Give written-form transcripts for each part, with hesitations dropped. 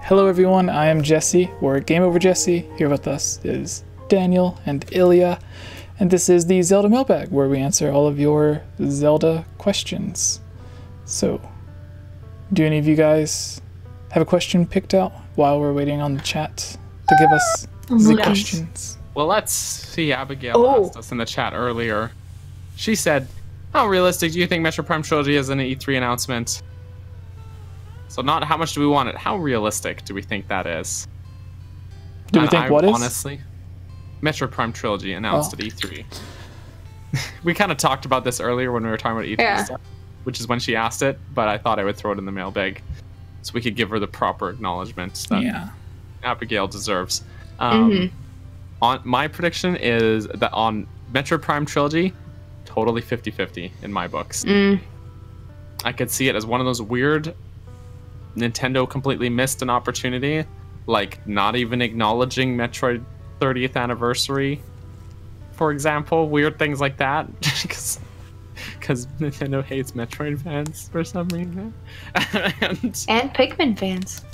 Hello everyone, I am Jesse. We're GameOverJesse. Here with us is Daniel and Ilya. And this is the Zelda Mailbag, where we answer all of your Zelda questions. So, do any of you guys have a question picked out while we're waiting on the chat to give us the questions? Well, let's see. Abigail asked us in the chat earlier. She said, how realistic do you think Metroid Prime Trilogy is an E3 announcement? So not how much do we want it, how realistic do we think that is? Do we think what is? Honestly, Metroid Prime Trilogy announced at E3. We kind of talked about this earlier when we were talking about E3 stuff, which is when she asked it, but I thought I would throw it in the mailbag so we could give her the proper acknowledgement that Abigail deserves. On my prediction is that on Metroid Prime Trilogy, totally 50-50 in my books. I could see it as one of those weird Nintendo completely missed an opportunity, like not even acknowledging Metroid 30th anniversary, for example, weird things like that, because Nintendo hates Metroid fans for some reason, and Pikmin fans.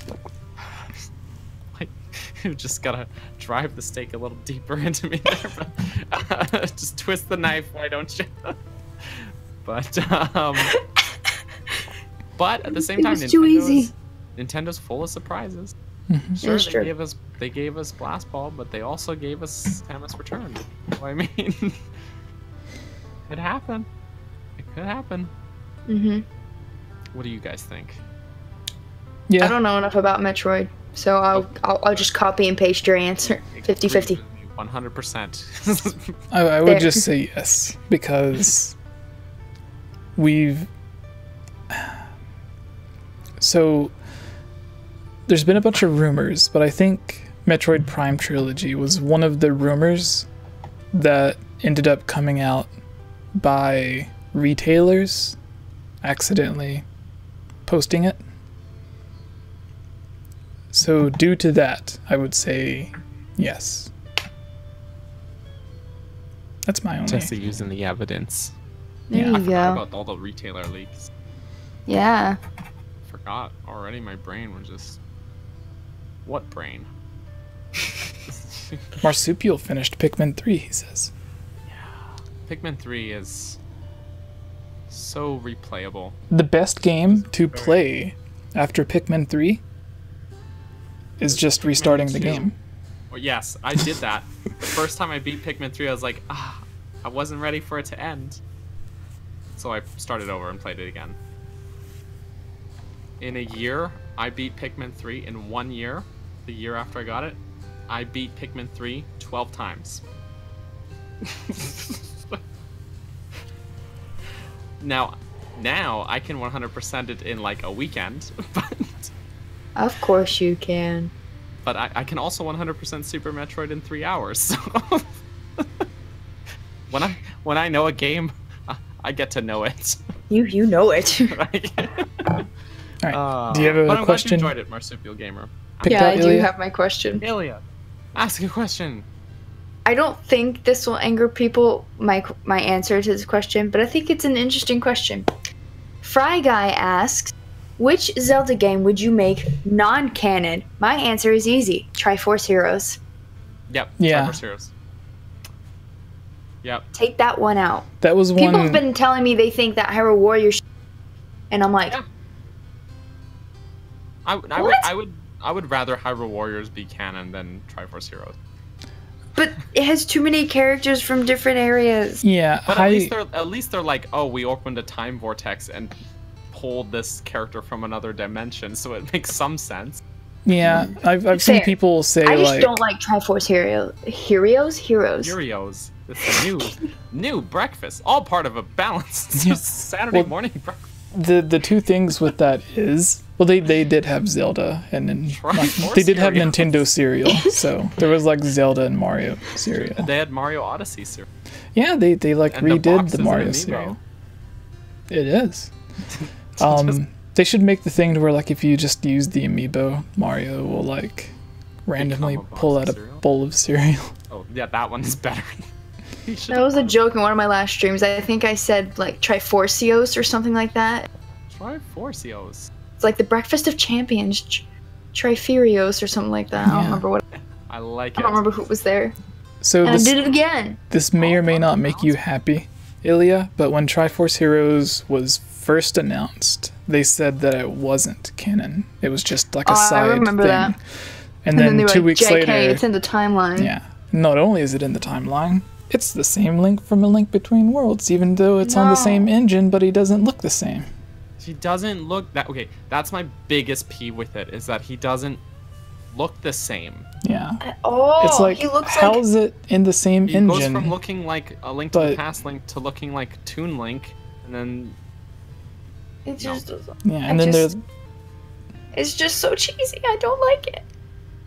Like, you just gotta drive the stake a little deeper into me there, but, just twist the knife, why don't you? But but at the same time, Nintendo's full of surprises. Sure, they gave us Blast Ball, but they also gave us Samus Return. So, I mean, it happened. It could happen. What do you guys think? I don't know enough about Metroid, so I'll just copy and paste your answer. 50-50. 100%. I would just say yes, because so there's been a bunch of rumors, but I think Metroid Prime Trilogy was one of the rumors that ended up coming out by retailers accidentally posting it. So due to that, I would say yes. That's my only. Just using the evidence. There you I go. forgot about all the retailer leaks. Yeah. Forgot already. My brain was just. What brain? Marsupial finished Pikmin 3, he says. Yeah. Pikmin 3 is so replayable. The best game to play after Pikmin 3 is just restarting the game. Well, yes, I did that. The first time I beat Pikmin 3, I was like, I wasn't ready for it to end. So I started over and played it again. In a year, I beat Pikmin 3 in 1 year. The year after I got it, I beat Pikmin 3 12 times. Now I can 100% it in like a weekend, but... Of course you can. But I can also 100% Super Metroid in 3 hours, so... when I know a game, I get to know it. You know it. Alright, do you have a question? I'm glad you enjoyed it, Marsupial Gamer. Yeah, I do have my question. Ilya, ask a question. I don't think this will anger people, my answer to this question, but I think it's an interesting question. Fry Guy asks, which Zelda game would you make non-canon? My answer is easy. Triforce Heroes. Yep, yeah. Triforce Heroes. Yep. Take that one out. That was one... People have been telling me they think that Hyrule Warriors, and I'm like... Yeah. I would rather Hyrule Warriors be canon than Triforce Heroes. But it has too many characters from different areas. Yeah, but at least they're like, oh, we opened a time vortex and pulled this character from another dimension, so it makes some sense. Yeah, I've seen people say I just don't like Triforce Heroes. Heroes. It's a new breakfast, all part of a balanced Saturday morning breakfast. The two things with that is, well, they did have Zelda, and then they did have Nintendo cereal, so there was like Zelda and Mario cereal. They had Mario Odyssey cereal. Yeah, they like redid the Mario cereal. It is. They should make the thing to where like if you just use the amiibo, Mario will like randomly pull out a bowl of cereal. Oh yeah, that one is better. That was a joke in one of my last streams. I think I said like Triforcios or something like that. Triforcios. It's like the breakfast of champions. Triferios or something like that. I don't remember what. I like it. I don't remember who was there. So and I did it again. This may or may not make you happy, Ilya, but when Triforce Heroes was first announced, they said that it wasn't canon. It was just like a side I remember thing. That. And then they were 2 weeks JK, later, it's in the timeline. Yeah. Not only is it in the timeline, it's the same Link from A Link Between Worlds, even though it's on the same engine, but he doesn't look the same. He doesn't look that. Okay, that's my biggest peeve with it, is that he doesn't look the same. Yeah. Oh, it's like, he looks how like... is it in the same engine? He goes from looking like a Link to the Past Link to looking like Toon Link, and then... It just doesn't... Yeah, and then there's... It's just so cheesy, I don't like it.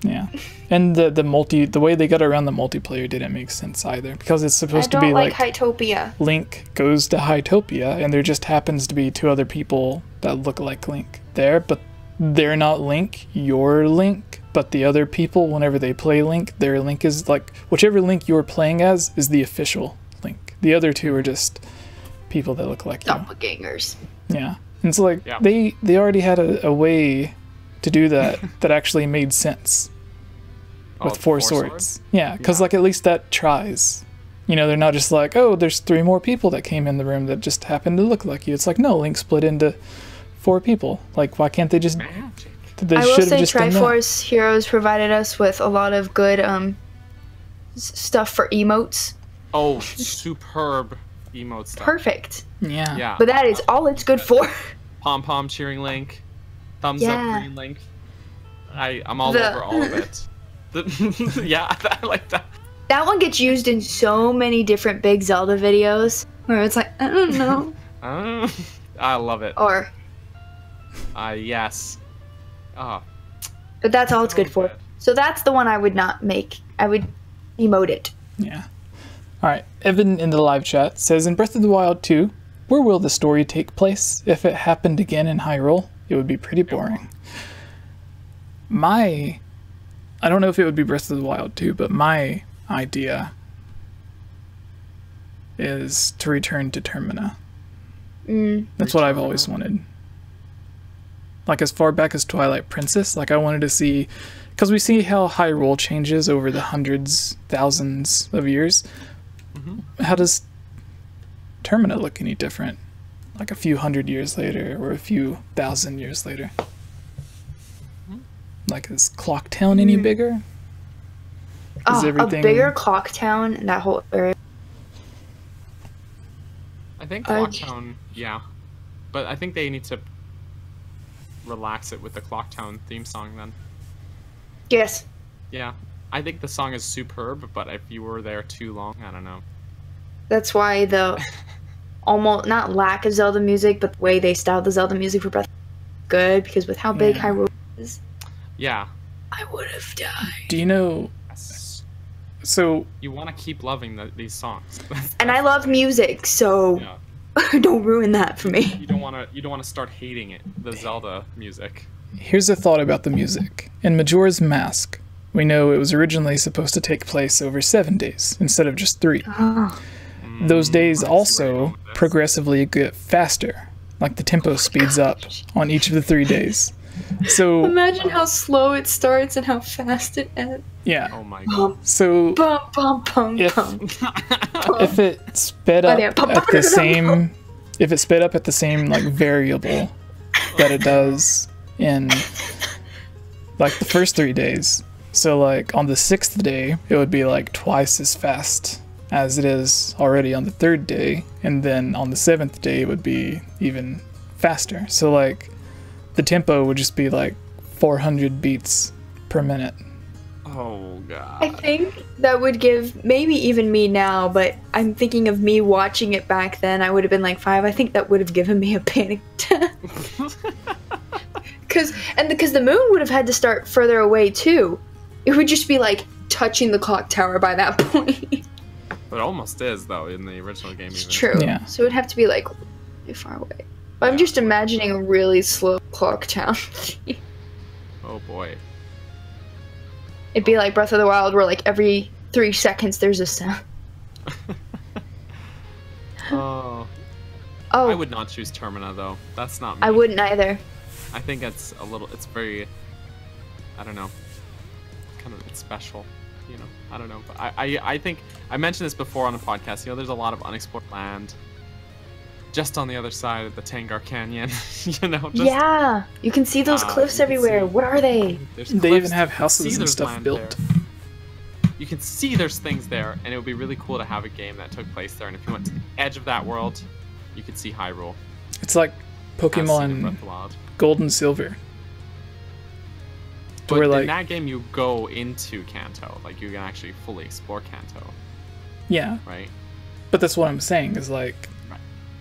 Yeah, and the way they got around the multiplayer didn't make sense either, because it's supposed to be like Hytopia. Link goes to Hytopia, and there just happens to be 2 other people that look like Link there, but they're not Link, you're Link, but the other people, whenever they play Link, their Link is like, whichever Link you're playing as is the official Link. The other 2 are just people that look like you. Doppelgangers. Yeah, and it's like, they already had a way to do that that actually made sense. With 4 swords. Yeah, because like at least that tries. You know, they're not just like, oh, there's 3 more people that came in the room that just happened to look like you. It's like, no, Link split into 4 people. Like, why can't they just... They I will say Triforce Heroes provided us with a lot of good stuff for emotes. Oh, superb emote stuff. Perfect. Yeah. But that is all it's good for. Pom-pom cheering Link. Thumbs up green Link. I'm all over all of it. Yeah, I like that. That one gets used in so many different big Zelda videos where it's like, I don't know. I love it. Or. Yes. Oh. But that's all it's good for. So that's the one I would not make. I would emote it. Yeah. Alright, Evan in the live chat says, in Breath of the Wild 2, where will the story take place? If it happened again in Hyrule, it would be pretty boring. I don't know if it would be Breath of the Wild 2, but my idea is to return to Termina. That's what I've always wanted. Like as far back as Twilight Princess, like I wanted to see, because we see how Hyrule changes over the hundreds, thousands of years. How does Termina look any different? Like a few hundred years later, or a few thousand years later? Like, is Clock Town any bigger? Is everything... a bigger Clock Town in that whole area? I think Clock Town, yeah. But I think they need to relax it with the Clock Town theme song then. Yes. Yeah. I think the song is superb, but if you were there too long, I don't know. That's why the almost, not lack of Zelda music, but the way they styled the Zelda music for Breath is good, because with how big Hyrule is... Yeah. I would have died. Do you know... Yes. So... You want to keep loving these songs. And I love music, so... Yeah. Don't ruin that for me. You don't want to start hating it, the Zelda music. Here's a thought about the music. In Majora's Mask, we know it was originally supposed to take place over 7 days, instead of just 3. Those days also progressively get faster. Like the tempo speeds up on each of the 3 days. So imagine how slow it starts and how fast it ends. Yeah. Oh my god. So if it sped up at the same like variable that it does in like the first 3 days, so like on the 6th day it would be like twice as fast as it is already on the 3rd day, and then on the 7th day it would be even faster. So like the tempo would just be like 400 beats per minute. Oh god. I think that would give maybe even me now, but I'm thinking of me watching it back then. I would have been like 5. I think that would have given me a panic attack. Because the moon would have had to start further away too. It would just be like touching the clock tower by that point. It almost is though in the original game. It's even. true. Yeah. So it would have to be like really far away. But I'm just imagining a really slow clock town. Oh boy. It'd be like Breath of the Wild, where like every 3 seconds there's a sound. Oh. Oh. I would not choose Termina though. That's not me. I wouldn't either. I think it's very I don't know. It's special, you know. I don't know, but I think I mentioned this before on the podcast. You know, there's a lot of unexplored land just on the other side of the Tangar Canyon. You know, just, yeah, you can see those cliffs everywhere. What are they? They even have houses and stuff built. There. You can see there's things there, and it would be really cool to have a game that took place there. And if you went to the edge of that world, you could see Hyrule. It's like Pokemon Gold and Silver. But in that game, you go into Kanto. Like, you can actually fully explore Kanto. Yeah. Right? But that's what I'm saying, is like,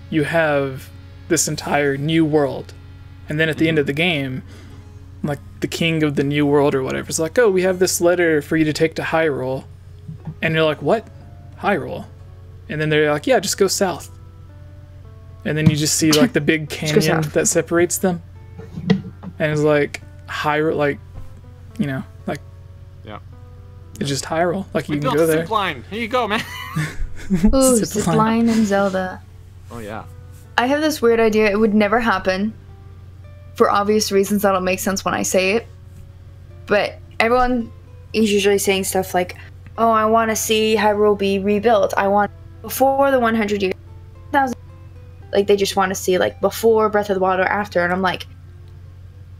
you have this entire new world. And then at the end of the game, like, the king of the new world or whatever is like, oh, we have this letter for you to take to Hyrule. And you're like, what? Hyrule? And then they're like, yeah, just go south. And then you just see, like, the big canyon that separates them. And it's like, Hyrule, like, you know, like, yeah, it's just Hyrule. Like, you can go there. Zip line. Here you go, man. Ooh, zip line in Zelda. Oh yeah. I have this weird idea. It would never happen, for obvious reasons that'll make sense when I say it. But everyone is usually saying stuff like, "Oh, I want to see Hyrule be rebuilt. I want before the 100 years, 1,000." Like, they just want to see, like, before Breath of the Wild or after. And I'm like,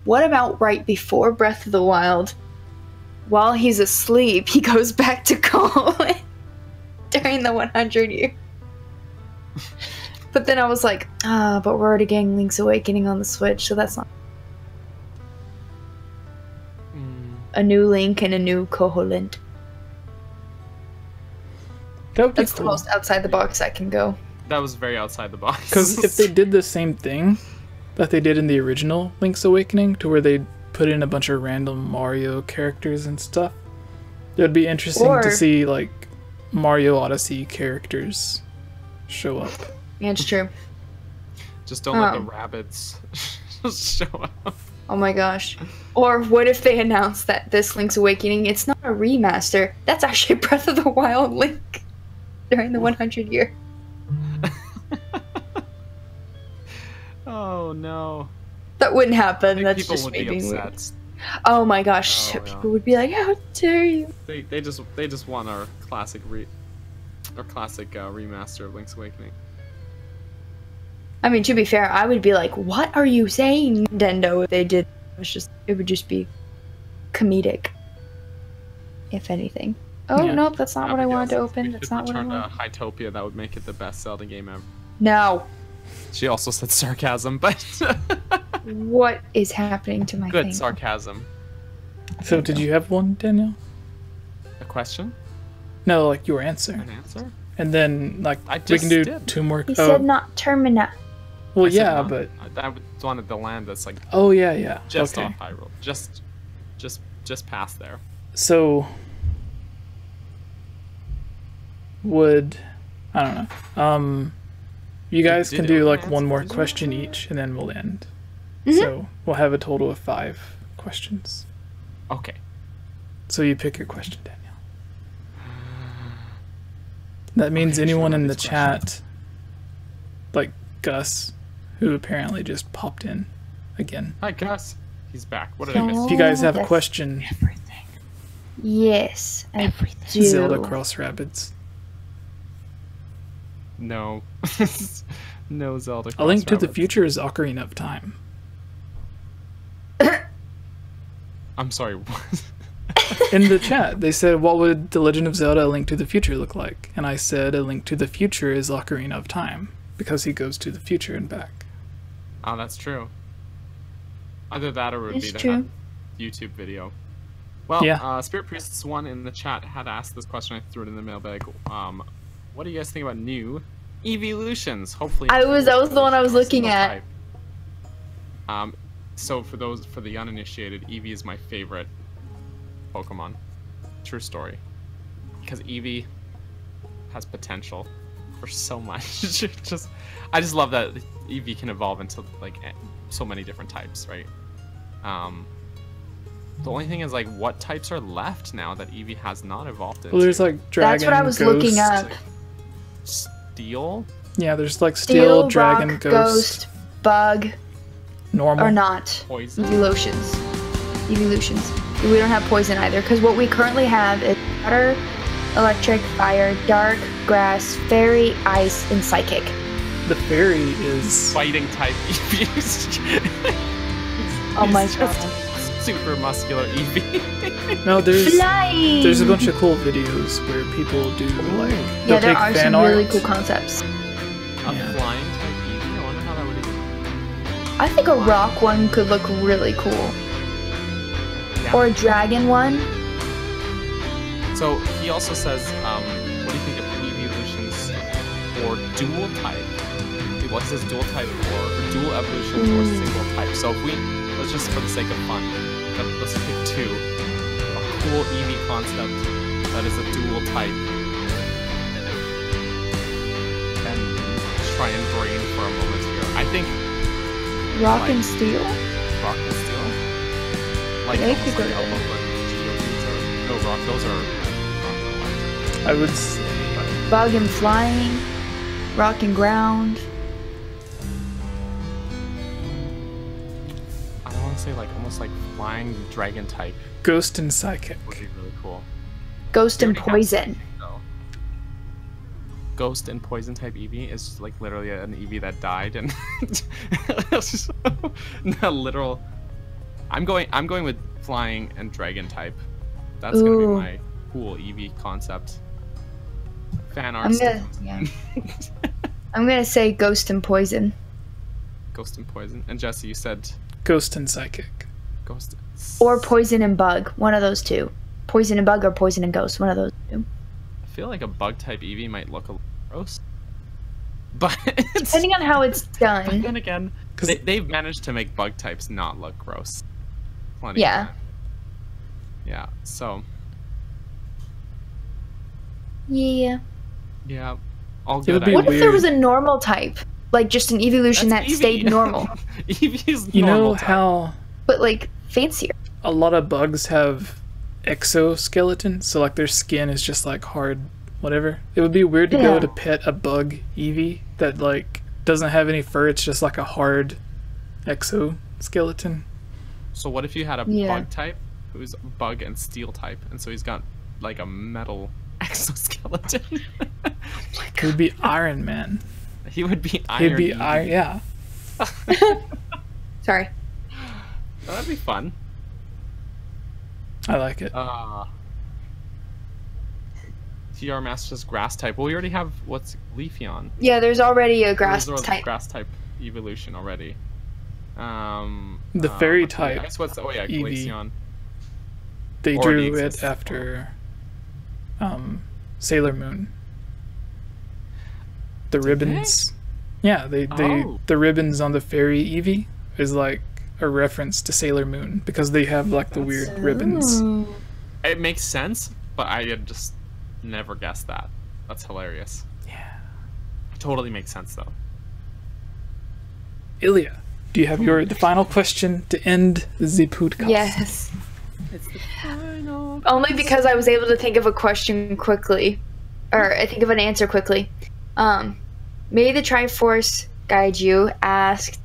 what about right before Breath of the Wild? While he's asleep, he goes back to Colin during the 100 years. But then I was like, but we're already getting Link's Awakening on the Switch, so that's not... A new Link and a new Koholint. That's cool. The most outside the box I can go. That was very outside the box. Because if they did the same thing that they did in the original Link's Awakening, to where they put in a bunch of random Mario characters and stuff, it would be interesting to see, like, Mario Odyssey characters show up. Yeah, it's true. Just don't let the rabbits show up. Oh my gosh. Or what if they announce that this Link's Awakening, it's not a remaster, that's actually Breath of the Wild Link during the 100 year. Oh no. That wouldn't happen. That's people just would me be being upset. weird. Oh my gosh. People would be like, how dare you? They just want our classic remaster of Link's Awakening. I mean, to be fair, I would be like, what are you saying, Nintendo? If they did, it would just be comedic, if anything. Oh, yeah. Nope, that's not what I wanted to open. That's not what I wanted. Hytopia, that would make it the best Zelda game ever. No. She also said sarcasm, but... What is happening to my thing? Good sarcasm. So did you have one, Daniel? A question? No, like your answer. An answer? And then, like, we can do two more. He said not Termina. Well, yeah, but... I wanted the land that's, like... Oh, yeah. Just off Hyrule. Just past there. So... Would... I don't know. You guys can do, like, one more question each, and then we'll end. Mm-hmm. So, we'll have a total of 5 questions. Okay. So you pick your question, Daniel. That means anyone in the chat, like Gus, who apparently just popped in again. Hi, Gus. He's back. What did I miss? If you guys have a question... Everything. Yes, everything. Do. Zelda Cross Rapids. No. No Zelda Cross A Link to the Rapids. Future is Ocarina of Time. I'm sorry, what? In the chat, they said, what would The Legend of Zelda A Link to the Future look like? And I said, A Link to the Future is Ocarina of Time, because he goes to the future and back. Oh, that's true. Either that or it would be the YouTube video. Well, yeah. Spirit Priestess 1 in the chat had asked this question. I threw it in the mailbag. What do you guys think about new evolutions? Hopefully, that was the one I was looking at. So for the uninitiated, Eevee is my favorite Pokemon. True story. Because Eevee has potential for so much. I just love that Eevee can evolve into like so many different types, right? The only thing is, like, what types are left now that Eevee has not evolved into? Well, there's like dragon. That's what I was ghost. looking up. Steel? Yeah, there's like steel, dragon, rock, ghost, bug, normal, or not. Poison. Evolutions. We don't have poison either, because what we currently have is water, electric, fire, dark, grass, fairy, ice, and psychic. The fairy is fighting type Eevee. Oh my god. Super muscular Eevee. No, there's Flying! a bunch of cool videos where people do like Yeah, there take are fan some art. really cool concepts. A flying type Eevee? I wonder how that would even... I think a rock one could look really cool. Yeah. Or a dragon one. So he also says, what do you think of evolutions or dual type? Well, he says dual type or dual evolutions or single type. So if we, let's just for the sake of fun, let's pick two. A cool Eevee concept that is a dual type. And try and brain for a moment here. I think Rock and steel? Rock and steel? Like They almost could like go almost like Geodudes are. No, rock, those are rock. I would say Bug and flying. Rock and ground. I want to say like almost like flying dragon type ghost and psychic. would be really cool. Ghost We and already have poison. psychic, though. Ghost and poison type Eevee is like literally an Eevee that died and a literal. I'm going with flying and dragon type. That's gonna be my cool Eevee concept. Fan art. I'm gonna say ghost and poison. Ghost and poison. And Jesse, you said Ghost and psychic. ghost. Or poison and bug. One of those two. Poison and bug or poison and ghost. One of those two. I feel like a bug type Eevee might look a little gross. But Depending on how it's but done. then again, they've managed to make bug types not look gross. Plenty Yeah. of time. Yeah. So Yeah. yeah, all It good. would be What if there weird. was a normal type? Like just an evolution That's that Eevee. stayed normal. Eevee's You know normal type. how But like fancier. a lot of bugs have exoskeleton, so like their skin is just like hard whatever. It would be weird to be Yeah. able to pet a bug Eevee that like doesn't have any fur, it's just like a hard exoskeleton. So what if you had a Yeah. bug type who's bug and steel type, and so he's got like a metal exoskeleton? It would be Iron Man. He would be iron. He'd be Eevee. Iron, yeah. Sorry. That'd be fun. I like it. TR Master's grass type. Well, we already have what's Leafeon. Yeah, there's already a grass There's type. grass type evolution already. The fairy what's type ice? What's oh yeah, Eevee. Glaceon. They already drew it exists. after Sailor Moon. The ribbons. Yeah, they Oh. the ribbons on the fairy Eevee is like a reference to Sailor Moon because they have like the weird ribbons. Ooh. It makes sense, but I had just never guessed that. That's hilarious. Yeah. It totally makes sense though. Ilya, do you have the final question to end the podcast? Yes. It's the final. Only because I was able to think of a question quickly. Or I think of an answer quickly. May the Triforce guide you asked,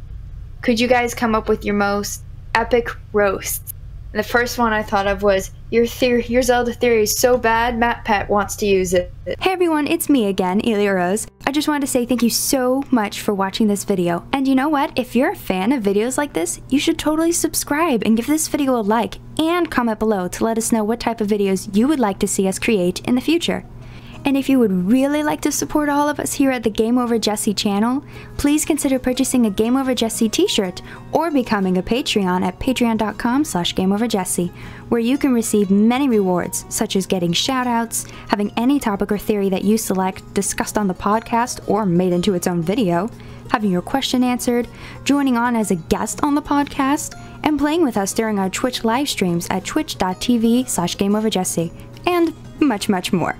could you guys come up with your most epic roast? And the first one I thought of was, your Zelda theory is so bad, Matt Pat wants to use it. Hey everyone, it's me again, Ilya Rose. I just wanted to say thank you so much for watching this video. And you know what? If you're a fan of videos like this, you should totally subscribe and give this video a like and comment below to let us know what type of videos you would like to see us create in the future. And if you would really like to support all of us here at the GameOverJesse channel, please consider purchasing a GameOverJesse t-shirt or becoming a Patreon at patreon.com/GameOverJesse, where you can receive many rewards, such as getting shoutouts, having any topic or theory that you select discussed on the podcast or made into its own video, having your question answered, joining on as a guest on the podcast, and playing with us during our Twitch live streams at twitch.tv/GameOverJesse, and much, much more.